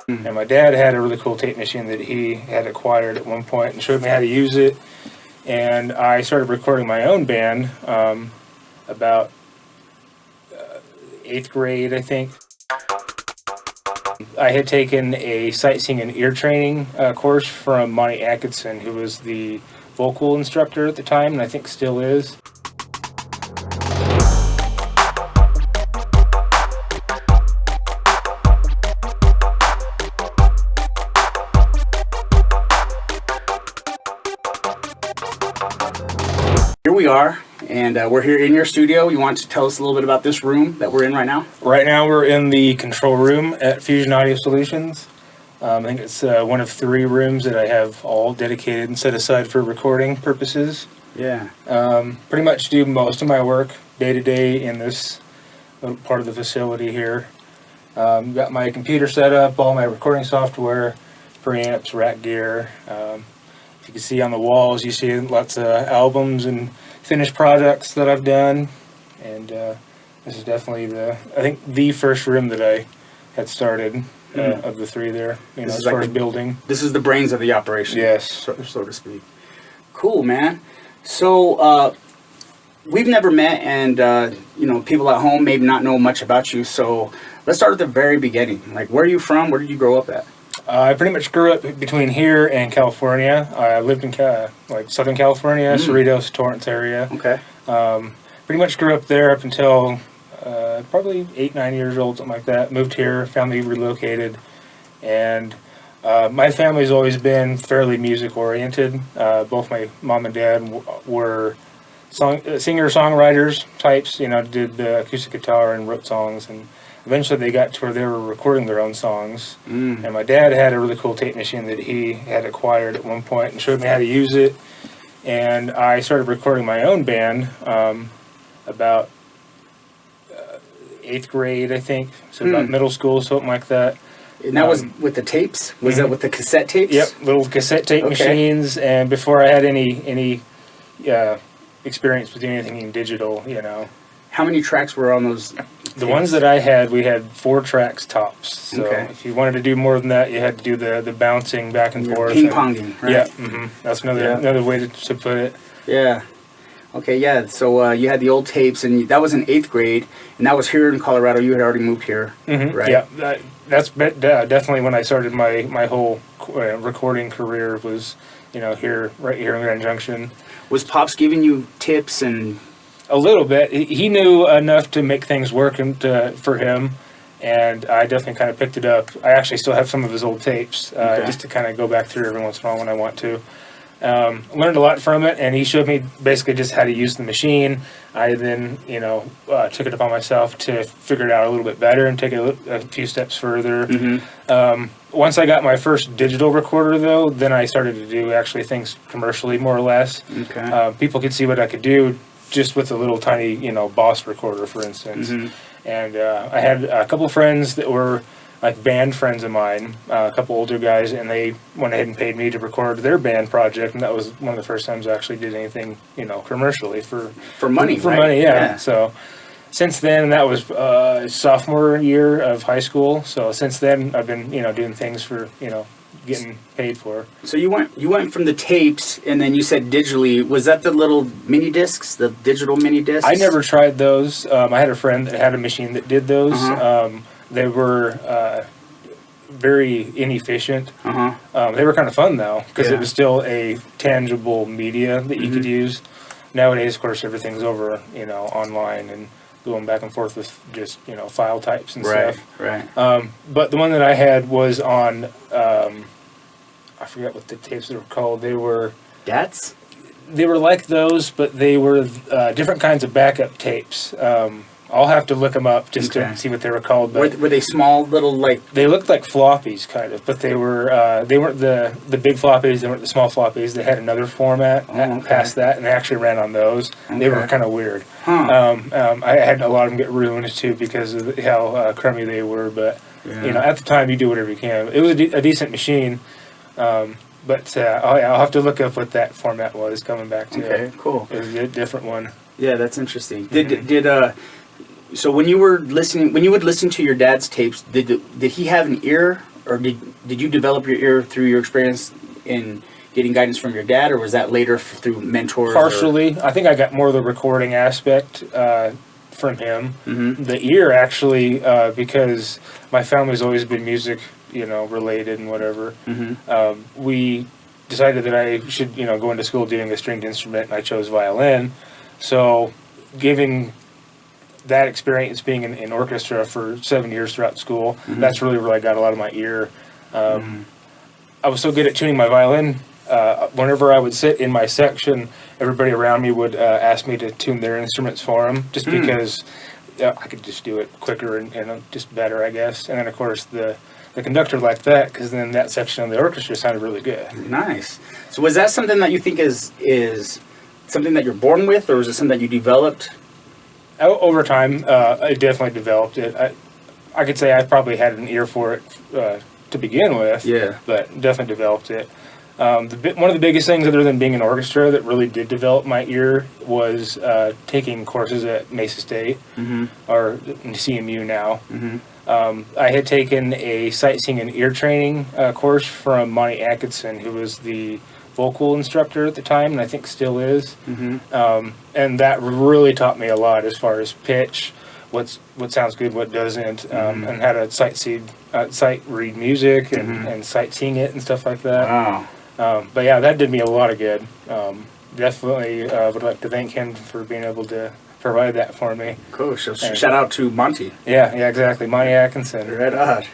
And my dad had a really cool tape machine that he had acquired at one point and showed me how to use it. And I started recording my own band about 8th grade, I think. I had taken a sightseeing and ear training course from Monty Atkinson, who was the vocal instructor at the time, and I think still is. Here we are, and we're here in your studio. You want to tell us a little bit about this room that we're in right now? Right now we're in the control room at Fusion Audio Solutions. I think it's one of 3 rooms that I have all dedicated and set aside for recording purposes. Yeah. Pretty much do most of my work day to day in this little part of the facility here. Got my computer set up, all my recording software, preamps, rack gear. You can see on the walls, you see lots of albums and finished projects that I've done, and this is definitely I think the first room that I had started of the 3 there. You know, as far as building. This is the brains of the operation. Yes, so to speak. Cool, man. So we've never met, and you know, people at home may not know much about you. So let's start at the very beginning. Like, where are you from? Where did you grow up at? I pretty much grew up between here and California. I lived in like Southern California, Cerritos, Torrance area. Okay. Pretty much grew up there up until probably 8, 9 years old, something like that. Moved here, family relocated, and my family's always been fairly music oriented. Both my mom and dad were singer-songwriters types. You know, did the acoustic guitar and wrote songs, and eventually they got to where they were recording their own songs. And my dad had a really cool tape machine that he had acquired at one point and showed me how to use it. And I started recording my own band about 8th grade, I think. So about middle school, something like that. And that was with the tapes? Was that with the cassette tapes? Yep, little cassette tape machines. And before I had any experience with anything in digital, you know. How many tracks were on those? The ones that I had, we had 4 tracks tops. So if you wanted to do more than that, you had to do the bouncing back and forth. Ping-ponging, right? Yeah, that's another way to put it. Yeah. Okay, yeah. So you had the old tapes, and that was in 8th grade, and that was here in Colorado. You had already moved here, right? Yeah, that's definitely when I started my whole recording career was, you know, right here in Grand Junction. Was Pops giving you tips and... A little bit. He knew enough to make things work for him, and I definitely kind of picked it up. I actually still have some of his old tapes, just to kind of go back through every once in a while when I want to. Learned a lot from it, and he showed me basically just how to use the machine. I then, you know, took it upon myself to figure it out a little bit better and take it a few steps further. Once I got my first digital recorder, though, then I started to do actually things commercially, more or less. People could see what I could do just with a little tiny, you know, Boss recorder, for instance. And I had a couple of friends that were like band friends of mine, a couple older guys, and they went ahead and paid me to record their band project, and that was one of the first times I actually did anything, you know, commercially for money. For money, yeah. So since then, that was sophomore year of high school. So since then, I've been, you know, doing things for, you know, getting paid for. So you went from the tapes, and then you said digitally. Was that the little mini discs, the digital mini discs? I never tried those. I had a friend that had a machine that did those. They were very inefficient. They were kind of fun though, because it was still a tangible media that you could use. Nowadays, of course, everything's over, you know, online and going back and forth with just, you know, file types and stuff. But the one that I had was on, I forget what the tapes were called. They were... DATs? They were like those, but they were different kinds of backup tapes. I'll have to look them up just to see what they were called. But were they small, little, like... They looked like floppies, kind of, but they weren't the big floppies, they weren't the small floppies. They had another format past that, and they actually ran on those. They were kind of weird. I had a lot of them get ruined, too, because of how crummy they were, but, you know, at the time, you do whatever you can. It was a decent machine, but I'll have to look up what that format was coming back to. Okay, cool. It was a different one. Yeah, that's interesting. So when you were listening, when you would listen to your dad's tapes, did he have an ear, or did you develop your ear through your experience in getting guidance from your dad, or was that later through mentors? Partially. I think I got more of the recording aspect from him. Mm-hmm. The ear, actually, because my family's always been music, related and whatever. Mm-hmm. We decided that I should, go into school doing a stringed instrument, and I chose violin. So, giving that experience being in orchestra for 7 years throughout school, mm-hmm. that's really where I got a lot of my ear. Mm-hmm. I was so good at tuning my violin. Whenever I would sit in my section, everybody around me would ask me to tune their instruments for them, just because I could just do it quicker and just better, I guess. And then, of course, the conductor liked that, because then that section of the orchestra sounded really good. Nice. So was that something that you think is something that you're born with, or was it something that you developed? Over time, I definitely developed it. I could say I probably had an ear for it to begin with, but definitely developed it. One of the biggest things, other than being an orchestra, that really did develop my ear was taking courses at Mesa State, mm-hmm. or CMU now. Mm-hmm. I had taken a sightseeing and ear training course from Monty Atkinson, who was the vocal instructor at the time, and I think still is. Mm-hmm. And that really taught me a lot as far as pitch, what sounds good, what doesn't, mm-hmm. and how to sight read music and, mm-hmm. and sight sing it and stuff like that. Wow. But yeah, that did me a lot of good. Definitely would like to thank him for being able to provide that for me. Cool. So shout out to Monty. Yeah, exactly. Monty Atkinson. Right on.